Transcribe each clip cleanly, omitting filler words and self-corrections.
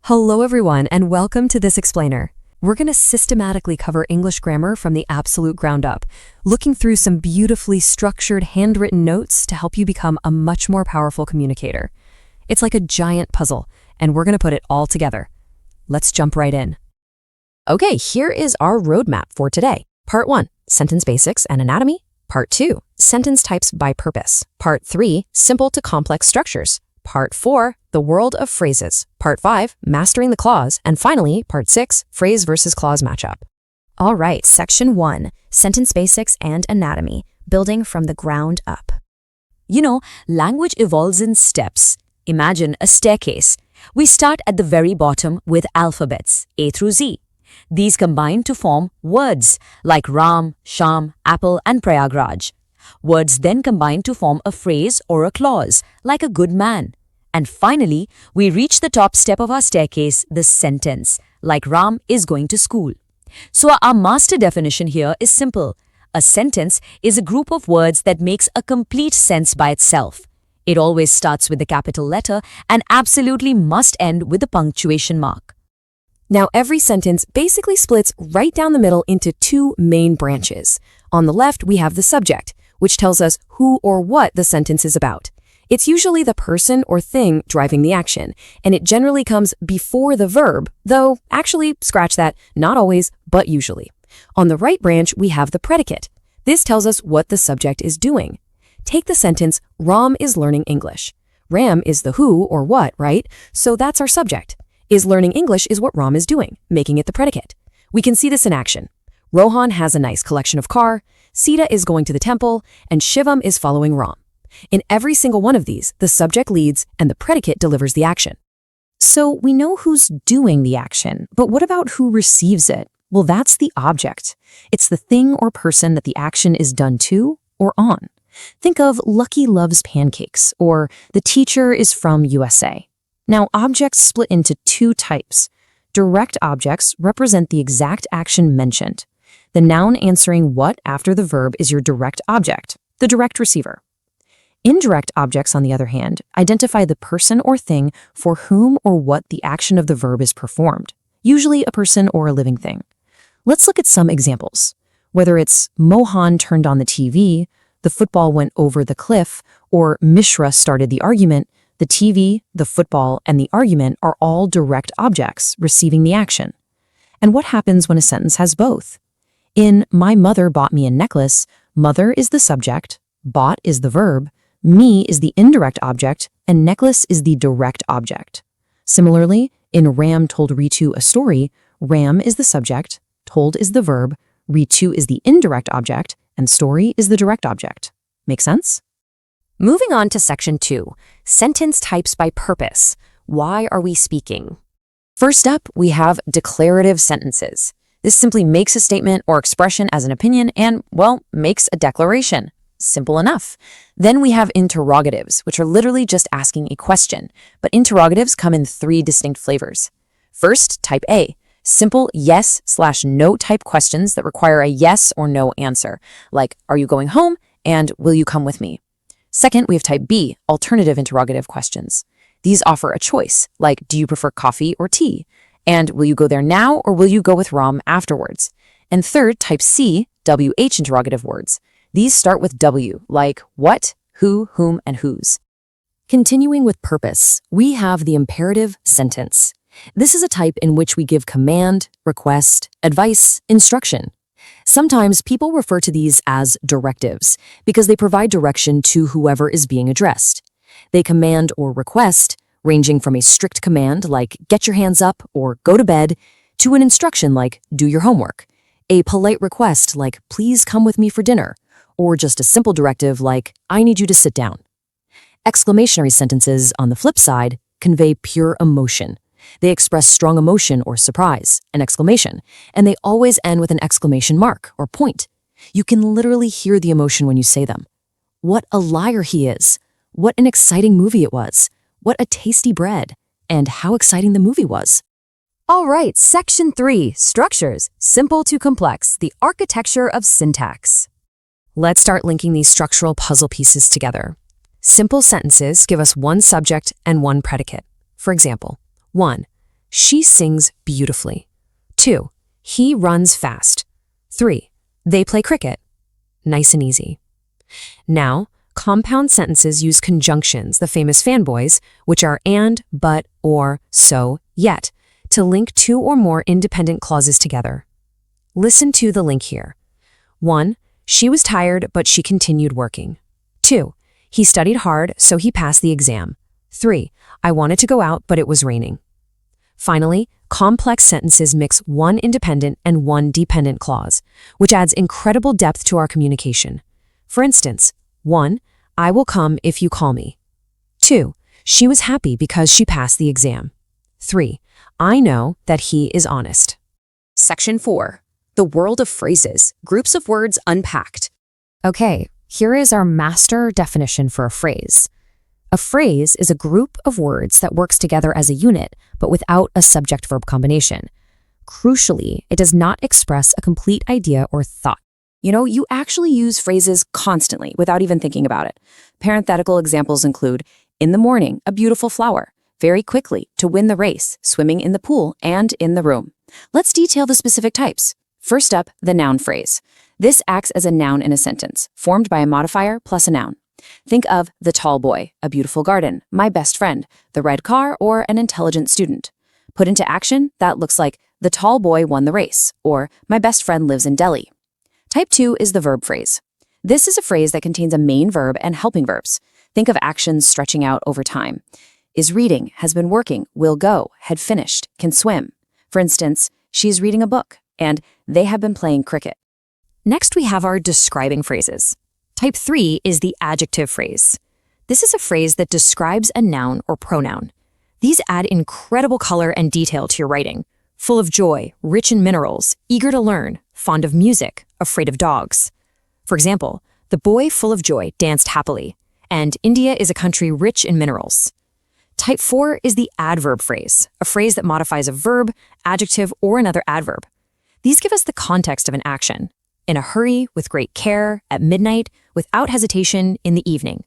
Hello everyone and welcome to this explainer. We're going to systematically cover English grammar from the absolute ground up, looking through some beautifully structured handwritten notes to help you become a much more powerful communicator. It's like a giant puzzle, and we're going to put it all together. Let's jump right in. Okay, here is our roadmap for today. Part 1, Sentence Basics and Anatomy. Part 2, Sentence Types by Purpose. Part 3, Simple to Complex Structures. Part 4, The World of Phrases. Part 5, Mastering the Clause. And finally, Part 6, Phrase versus Clause Matchup. All right, Section 1, Sentence Basics and Anatomy, Building from the Ground Up. You know, language evolves in steps. Imagine a staircase. We start at the very bottom with alphabets, A through Z. These combine to form words like Ram, Sham, Apple, and Prayagraj. Words then combine to form a phrase or a clause, like a good man. And finally, we reach the top step of our staircase, the sentence, like Ram is going to school. So our master definition here is simple. A sentence is a group of words that makes a complete sense by itself. It always starts with the capital letter and absolutely must end with a punctuation mark. Now, every sentence basically splits right down the middle into two main branches. On the left, we have the subject, which tells us who or what the sentence is about. It's usually the person or thing driving the action, and it generally comes before the verb, though actually, scratch that, not always, but usually. On the right branch, we have the predicate. This tells us what the subject is doing. Take the sentence, Ram is learning English. Ram is the who or what, right? So that's our subject. Is learning English is what Ram is doing, making it the predicate. We can see this in action. Rohan has a nice collection of car, Sita is going to the temple, and Shivam is following Ram. In every single one of these, the subject leads and the predicate delivers the action. So we know who's doing the action, but what about who receives it? Well, that's the object. It's the thing or person that the action is done to or on. Think of Lucky loves pancakes, or the teacher is from USA. Now, objects split into two types. Direct objects represent the exact action mentioned. The noun answering what after the verb is your direct object, the direct receiver. Indirect objects, on the other hand, identify the person or thing for whom or what the action of the verb is performed, usually a person or a living thing. Let's look at some examples. Whether it's Mohan turned on the TV, the football went over the cliff, or Mishra started the argument, the TV, the football, and the argument are all direct objects receiving the action. And what happens when a sentence has both? In My mother bought me a necklace, mother is the subject, bought is the verb, me is the indirect object, and necklace is the direct object. Similarly, in Ram told Ritu a story, Ram is the subject, told is the verb, Ritu is the indirect object, and story is the direct object. Make sense? Moving on to Section 2, Sentence Types by Purpose. Why are we speaking? First up, we have declarative sentences. This simply makes a statement or expression as an opinion and, well, makes a declaration. Simple enough. Then we have interrogatives, which are literally just asking a question, but interrogatives come in three distinct flavors. First, type A, simple yes/no type questions that require a yes or no answer, like, are you going home? And will you come with me? Second, we have type B, alternative interrogative questions. These offer a choice, like, do you prefer coffee or tea? And will you go there now or will you go with Ram afterwards? And third, type C, WH interrogative words. These start with W, like what, who, whom, and whose. Continuing with purpose, we have the imperative sentence. This is a type in which we give command, request, advice, instruction. Sometimes people refer to these as directives because they provide direction to whoever is being addressed. They command or request, ranging from a strict command like get your hands up or go to bed, to an instruction like do your homework, a polite request like please come with me for dinner, or just a simple directive like I need you to sit down. Exclamatory sentences, on the flip side, convey pure emotion. They express strong emotion or surprise, an exclamation, and they always end with an exclamation mark or point. You can literally hear the emotion when you say them. What a liar he is. What an exciting movie it was. What a tasty bread. And how exciting the movie was. All right, Section 3, Structures, Simple to Complex, the Architecture of Syntax. Let's start linking these structural puzzle pieces together. Simple sentences give us one subject and one predicate. For example, 1. She sings beautifully. 2. He runs fast. 3. They play cricket. Nice and easy. Now, compound sentences use conjunctions, the famous fanboys, which are and, but, or, so, yet, to link two or more independent clauses together. Listen to the link here. 1. She was tired, but she continued working. 2. He studied hard, so he passed the exam. 3. I wanted to go out, but it was raining. Finally, complex sentences mix one independent and one dependent clause, which adds incredible depth to our communication. For instance, 1. I will come if you call me. 2. She was happy because she passed the exam. 3. I know that he is honest. Section 4. The world of phrases, groups of words unpacked. Okay, here is our master definition for a phrase. A phrase is a group of words that works together as a unit, but without a subject-verb combination. Crucially, it does not express a complete idea or thought. You know, you actually use phrases constantly without even thinking about it. Parenthetical examples include, in the morning, a beautiful flower, very quickly, to win the race, swimming in the pool, and in the room. Let's detail the specific types. First up, the noun phrase. This acts as a noun in a sentence, formed by a modifier plus a noun. Think of the tall boy, a beautiful garden, my best friend, the red car, or an intelligent student. Put into action, that looks like the tall boy won the race, or my best friend lives in Delhi. Type 2 is the verb phrase. This is a phrase that contains a main verb and helping verbs. Think of actions stretching out over time. Is reading, has been working, will go, had finished, can swim. For instance, she is reading a book, and they have been playing cricket. Next, we have our describing phrases. Type 3 is the adjective phrase. This is a phrase that describes a noun or pronoun. These add incredible color and detail to your writing. Full of joy, rich in minerals, eager to learn, fond of music, afraid of dogs. For example, the boy full of joy danced happily, and India is a country rich in minerals. Type 4 is the adverb phrase, a phrase that modifies a verb, adjective, or another adverb. These give us the context of an action. In a hurry, with great care, at midnight, without hesitation, in the evening.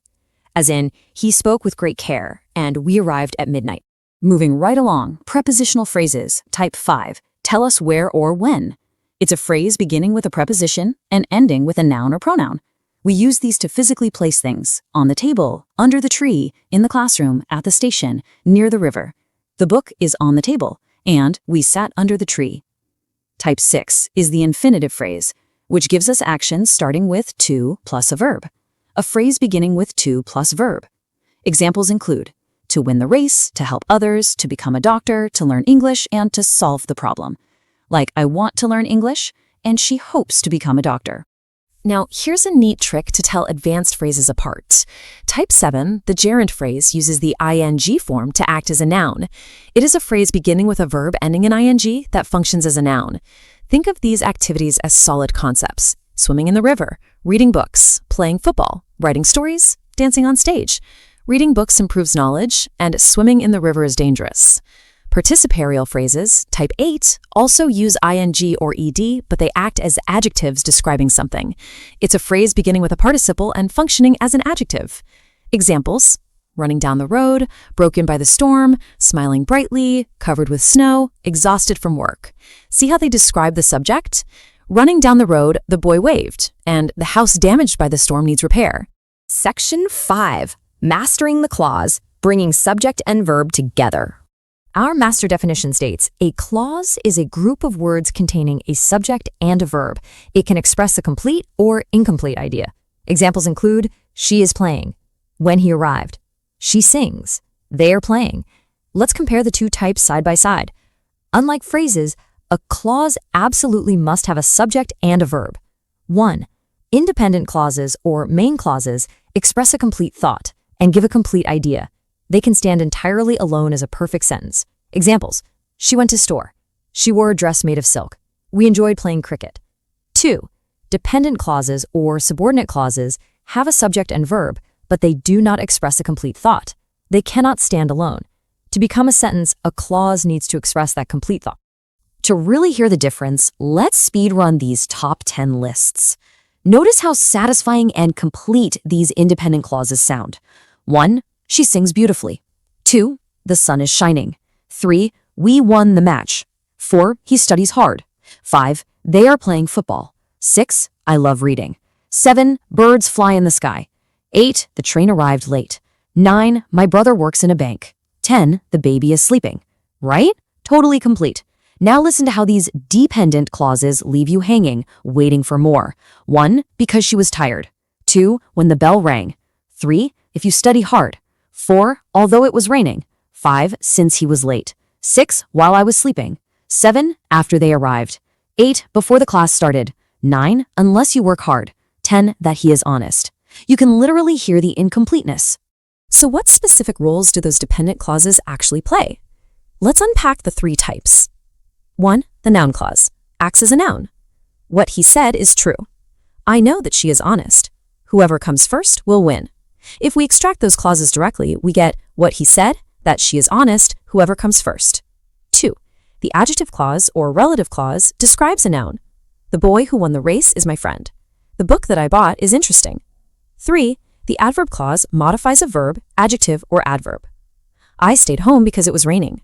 As in, he spoke with great care, and we arrived at midnight. Moving right along, prepositional phrases, type 5, tell us where or when. It's a phrase beginning with a preposition and ending with a noun or pronoun. We use these to physically place things, on the table, under the tree, in the classroom, at the station, near the river. The book is on the table, and we sat under the tree. Type 6 is the infinitive phrase, which gives us actions starting with to plus a verb. A phrase beginning with to plus verb. Examples include to win the race, to help others, to become a doctor, to learn English, and to solve the problem. Like, I want to learn English, and she hopes to become a doctor. Now, here's a neat trick to tell advanced phrases apart. Type 7, the gerund phrase, uses the ing form to act as a noun. It is a phrase beginning with a verb ending in ing that functions as a noun. Think of these activities as solid concepts: swimming in the river, reading books, playing football, writing stories, dancing on stage. Reading books improves knowledge, and swimming in the river is dangerous. Participarial phrases, type 8, also use ing or ed, but they act as adjectives describing something. It's a phrase beginning with a participle and functioning as an adjective. Examples: running down the road, broken by the storm, smiling brightly, covered with snow, exhausted from work. See how they describe the subject? Running down the road, the boy waved, and the house damaged by the storm needs repair. Section 5. Mastering the clause, bringing subject and verb together. Our master definition states, a clause is a group of words containing a subject and a verb. It can express a complete or incomplete idea. Examples include, she is playing, when he arrived, she sings, they are playing. Let's compare the two types side by side. Unlike phrases, a clause absolutely must have a subject and a verb. 1. Independent clauses or main clauses express a complete thought and give a complete idea. They can stand entirely alone as a perfect sentence. Examples: she went to store. She wore a dress made of silk. We enjoyed playing cricket. 2. Dependent clauses or subordinate clauses have a subject and verb, but they do not express a complete thought. They cannot stand alone. To become a sentence, a clause needs to express that complete thought. To really hear the difference, let's speed run these top 10 lists. Notice how satisfying and complete these independent clauses sound. 1. She sings beautifully. 2. The sun is shining. 3. We won the match. 4. He studies hard. 5. They are playing football. 6. I love reading. 7. Birds fly in the sky. 8. The train arrived late. 9. My brother works in a bank. 10. The baby is sleeping. Right? Totally complete. Now listen to how these dependent clauses leave you hanging, waiting for more. 1. Because she was tired. 2. When the bell rang. 3. If you study hard. 4. Although it was raining. 5. Since he was late. 6. While I was sleeping. 7. After they arrived. 8. Before the class started. 9. Unless you work hard. 10. That he is honest. You can literally hear the incompleteness. So what specific roles do those dependent clauses actually play? Let's unpack the 3 types. 1. The noun clause acts as a noun. What he said is true. I know that she is honest. Whoever comes first will win. If we extract those clauses directly, we get what he said, that she is honest, whoever comes first. 2. The adjective clause or relative clause describes a noun. The boy who won the race is my friend. The book that I bought is interesting. 3. The adverb clause modifies a verb, adjective, or adverb. I stayed home because it was raining.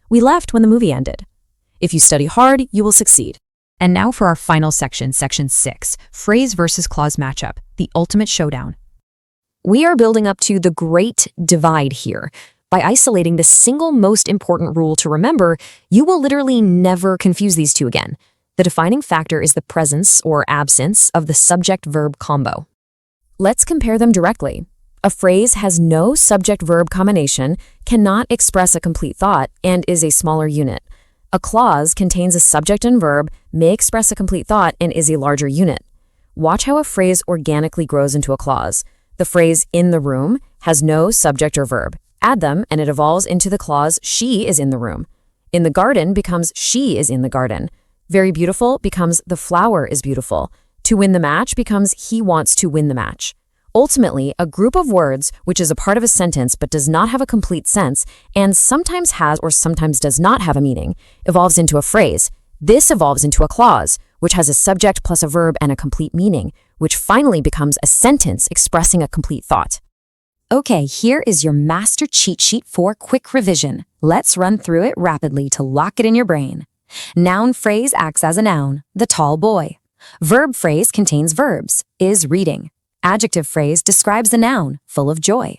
We left when the movie ended. If you study hard, you will succeed. And now for our final section, section 6, phrase versus clause matchup, the ultimate showdown. We are building up to the great divide here. By isolating the single most important rule to remember, you will literally never confuse these two again. The defining factor is the presence or absence of the subject-verb combo. Let's compare them directly. A phrase has no subject-verb combination, cannot express a complete thought, and is a smaller unit. A clause contains a subject and verb, may express a complete thought, and is a larger unit. Watch how a phrase organically grows into a clause. The phrase in the room has no subject or verb. Add them, and it evolves into the clause she is in the room. In the garden becomes she is in the garden. Very beautiful becomes the flower is beautiful. To win the match becomes he wants to win the match. Ultimately, a group of words, which is a part of a sentence but does not have a complete sense, and sometimes has or sometimes does not have a meaning, evolves into a phrase. This evolves into a clause, which has a subject plus a verb and a complete meaning, which finally becomes a sentence expressing a complete thought. Okay, here is your master cheat sheet for quick revision. Let's run through it rapidly to lock it in your brain. Noun phrase acts as a noun, the tall boy. Verb phrase contains verbs, is reading. Adjective phrase describes a noun, full of joy.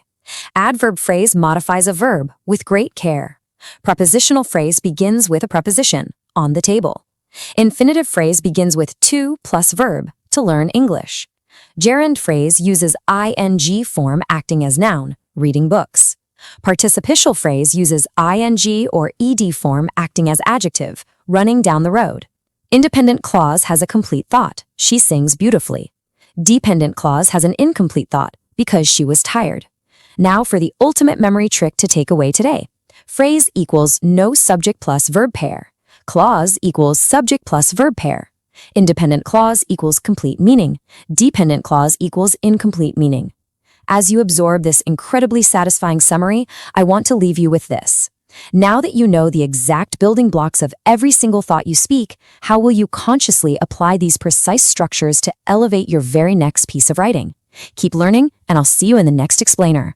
Adverb phrase modifies a verb, with great care. Prepositional phrase begins with a preposition, on the table. Infinitive phrase begins with to plus verb, to learn English. Gerund phrase uses ing form acting as noun, reading books. Participial phrase uses ing or ed form acting as adjective, running down the road. Independent clause has a complete thought, she sings beautifully. Dependent clause has an incomplete thought, because she was tired. Now for the ultimate memory trick to take away today. Phrase equals no subject plus verb pair. Clause equals subject plus verb pair. Independent clause equals complete meaning. Dependent clause equals incomplete meaning. As you absorb this incredibly satisfying summary, I want to leave you with this. Now that you know the exact building blocks of every single thought you speak, how will you consciously apply these precise structures to elevate your very next piece of writing? Keep learning, and I'll see you in the next explainer.